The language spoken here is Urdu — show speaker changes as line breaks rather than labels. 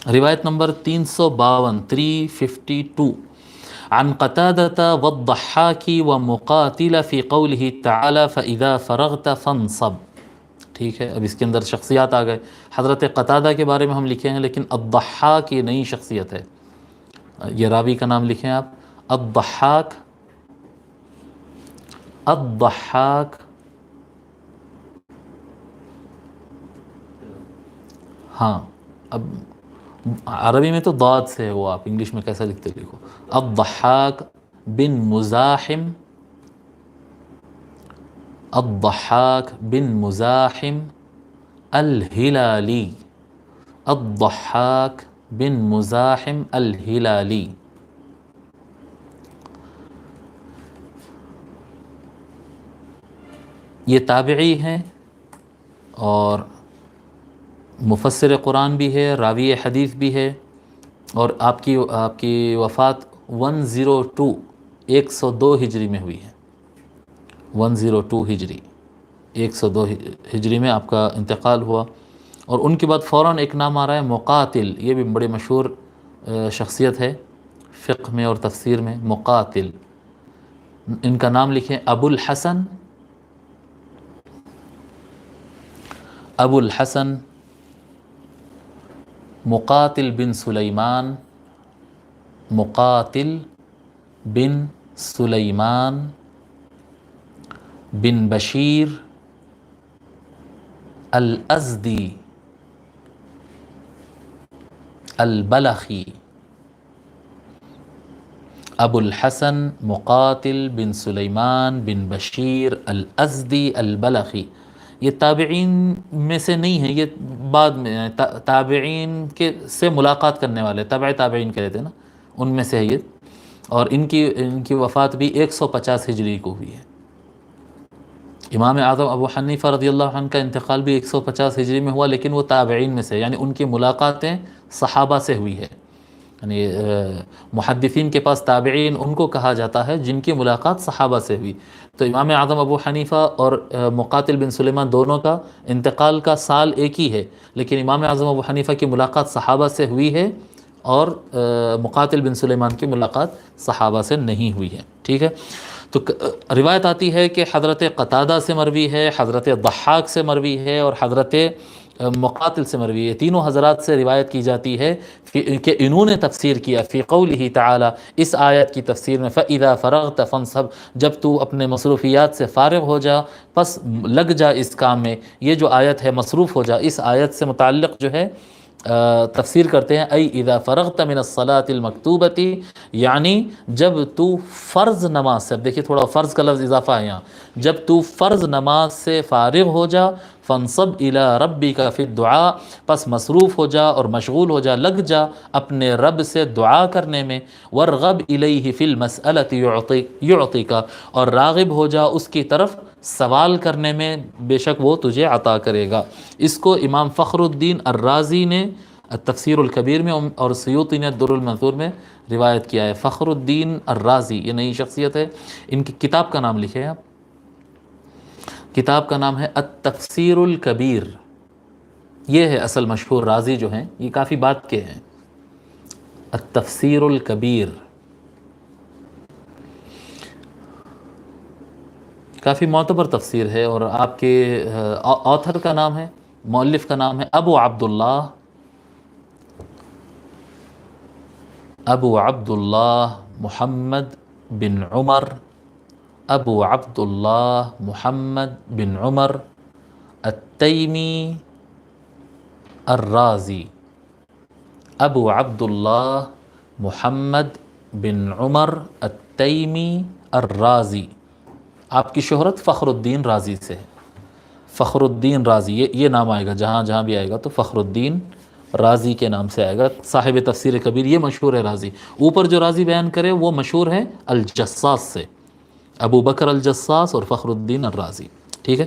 روایت نمبر 352 352 عن قتادة والضحاك ومقاتل في قوله تعالى فإذا فرغت فانصب. ٹھیک ہے، اب اس کے اندر شخصیات آ گئے. حضرت قتادہ کے بارے میں ہم لکھے ہیں، لیکن الضحاک یہ نئی شخصیت ہے. یہ راوی کا نام لکھیں آپ، الضحاک. الضحاک، ہاں اب عربی میں تو ضاد سے ہے، وہ آپ انگلش میں کیسا لکھتے لکھو. الضحاک بن مزاحم، الضحاک بن مزاحم الہلالی، الضحاک بن مزاحم الہلالی. یہ تابعی ہیں اور مفسر قرآن بھی ہے، راوی حدیث بھی ہے، اور آپ کی وفات 102 102 ہجری میں ہوئی ہے. 102 ہجری 102 ہجری میں آپ کا انتقال ہوا. اور ان کے بعد فوراً ایک نام آ رہا ہے مقاتل. یہ بھی بڑے مشہور شخصیت ہے فقہ میں اور تفسیر میں. مقاتل، ان کا نام لکھیں ابو الحسن، ابو الحسن مقاتل بن سلیمان، مقاتل بن سلیمان بن بشیر الازدی البلخی. ابو الحسن مقاتل بن سلیمان بن بشیر الازدی البلخی. یہ تابعین میں سے نہیں ہیں، یہ بعد میں تابعین کے سے ملاقات کرنے والے تابع تابعین کہتے ہیں نا، ان میں سے ہے یہ. اور ان کی وفات بھی 150 ہجری کو ہوئی ہے. امام اعظم ابو حنیفہ رضی اللہ عنہ کا انتقال بھی 150 ہجری میں ہوا، لیکن وہ تابعین میں سے، یعنی ان کی ملاقاتیں صحابہ سے ہوئی ہے. یعنی محدثین کے پاس تابعین ان کو کہا جاتا ہے جن کی ملاقات صحابہ سے ہوئی. تو امام اعظم ابو حنیفہ اور مقاتل بن سلیمان دونوں کا انتقال کا سال ایک ہی ہے، لیکن امام اعظم ابو حنیفہ کی ملاقات صحابہ سے ہوئی ہے اور مقاتل بن سلیمان کی ملاقات صحابہ سے نہیں ہوئی ہے. ٹھیک ہے، تو روایت آتی ہے کہ حضرت قتادہ سے مروی ہے، حضرت ضحاک سے مروی ہے، اور حضرت مقاتل سے مروی ہے. تینوں حضرات سے روایت کی جاتی ہے کہ انہوں نے تفسیر کیا فی قولہ تعالی، اس آیت کی تفسیر میں فَإِذَا فَرَغْتَ فَانْصَبْ، جب تو اپنے مصروفیات سے فارغ ہو جا پس لگ جا اس کام میں. یہ جو آیت ہے مصروف ہو جا، اس آیت سے متعلق جو ہے تفسیر کرتے ہیں ای اذا فرغت من الصلاة المکتوبۃ، یعنی جب تو فرض نماز سے، دیکھیے تھوڑا فرض کا لفظ اضافہ ہے یہاں، جب تو فرض نماز سے فارغ ہو جا، فانصب الی ربک فی الدعاء، پس مصروف ہو جا اور مشغول ہو جا، لگ جا اپنے رب سے دعا کرنے میں، ورغب الیہ فی المسألۃ یعطیک، اور راغب ہو جا اس کی طرف سوال کرنے میں، بے شک وہ تجھے عطا کرے گا. اس کو امام فخر الدین الرازی نے تفسیر الکبیر میں اور سیوطی نے در المنثور میں روایت کیا ہے. فخر الدین الرازی یہ نئی شخصیت ہے. ان کی کتاب کا نام لکھیں آپ، کتاب کا نام ہے التفسیر الکبیر. یہ ہے اصل مشہور رازی جو ہیں، یہ کافی بات کے ہیں. التفسیر الکبیر کافی معتبر تفسیر ہے، اور آپ کے آتھر کا نام ہے، مؤلف کا نام ہے ابو عبداللہ محمد بن عمر، ابو عبداللہ محمد بن عمر التیمی الرازی. ابو عبداللہ محمد بن عمر التیمی الرازی. آپ کی شہرت فخر الدین رازی سے ہے. فخر الدین رازی یہ نام آئے گا، جہاں بھی آئے گا تو فخر الدین رازی کے نام سے آئے گا. صاحب تفسیر کبیر یہ مشہور ہے رازی. اوپر جو رازی بیان کرے وہ مشہور ہے الجصاص سے، ابو بکر الجصاص اور فخر الدین الرازی. ٹھیک ہے.